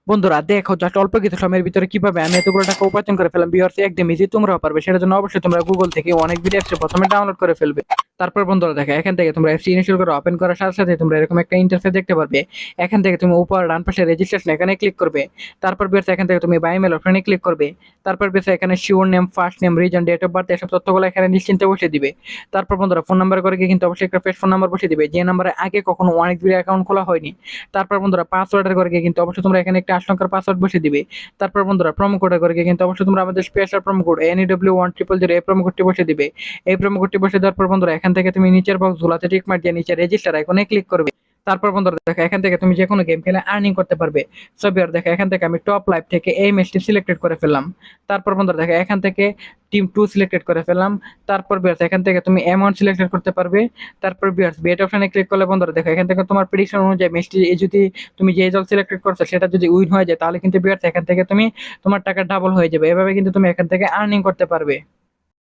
বন্ধুরা দেখো জাস্ট অল্প কিছু সময়ের ভিতরে কিভাবে আমি এতগুলো টাকা উপার্জন করে ফেলাম ভিউয়ার্স একদম ইজি তোমরাও পারবে সেটার জন্য অবশ্যই তোমরা গুগল থেকে অনেক ভিডিও অ্যাপস প্রথমে ডাউনলোড করে ফেলবে। তারপর বন্ধুরা দেখো এখান থেকে তোমরা অ্যাপস ইনস্টল করে ওপেন করার সাথে সাথে তোমরা এরকম একটা ইন্টারফেস দেখতে পারবে। এখান থেকে তুমি উপর ডান পাশে রেজিস্ট্রেশন এখানে ক্লিক করবে। তারপর ভিউয়ার্স এখান থেকে তুমি বাই মেল অপশনে ক্লিক করবে। তারপর ভিউয়ার্স এখানে surname, first name, reason, date of birth এসব তথ্যগুলো এখানে নিশ্চিন্তে বসিয়ে দিবে। তারপর বন্ধুরা ফোন নাম্বার করে গিয়ে কিন্তু অবশ্যই একটা ফ্রেশ ফোন নাম্বার বসিয়ে দিবে যে নাম্বারে আগে কখনো অনেক ভিডিও অ্যাকাউন্ট খোলা হয়নি। তারপর বন্ধুরা পাসওয়ার্ডের করে গিয়ে কিন্তু অবশ্যই তোমরা এখানে একটা 8 সংখ্যার পাসওয়ার্ড বসিয়ে দিবে। তারপর বন্ধুরা প্রোমো কোডের করে গিয়ে কিন্তু অবশ্যই তোমরা আমাদের স্পেশাল প্রোমো কোড NEW1000 এই প্রোমো কোডটি বসিয়ে দিবে। এই প্রোমো কোডটি বসিয়ে দেওয়ার পর বন্ধুরা এখান থেকে তুমি নিচের বক্স গুলাতে টিক মার দিয়ে নিচে রেজিস্টার আইকনে ক্লিক করবে। তারপর বন্ধুরা দেখো এখান থেকে তুমি যে কোনো গেম খেলে আর্নিং করতে পারবে। সো বিয়ার দেখো এখান থেকে আমি টপ লাইফ থেকে এই ম্যাচটি সিলেক্টেড করে ফেললাম। তারপর বন্ধুরা দেখো এখান থেকে টিম 2 সিলেক্টেড করে ফেললাম। তারপর বিয়ার্স এখান থেকে তুমি অ্যামাউন্ট সিলেক্টেড করতে পারবে। তারপর বিয়ার্স বেট অপশনে ক্লিক করলে বন্ধুরা দেখো এখান থেকে তোমার প্রেডিকশন অনুযায়ী ম্যাচটি যদি তুমি যে দল সিলেক্টেড করছো সেটা যদি উইন হয়ে যায় তাহলে কিন্তু বিয়ার্স এখান থেকে তুমি তোমার টাকা ডাবল হয়ে যাবে। এভাবে কিন্তু তুমি এখান থেকে আর্নিং করতে পারবে।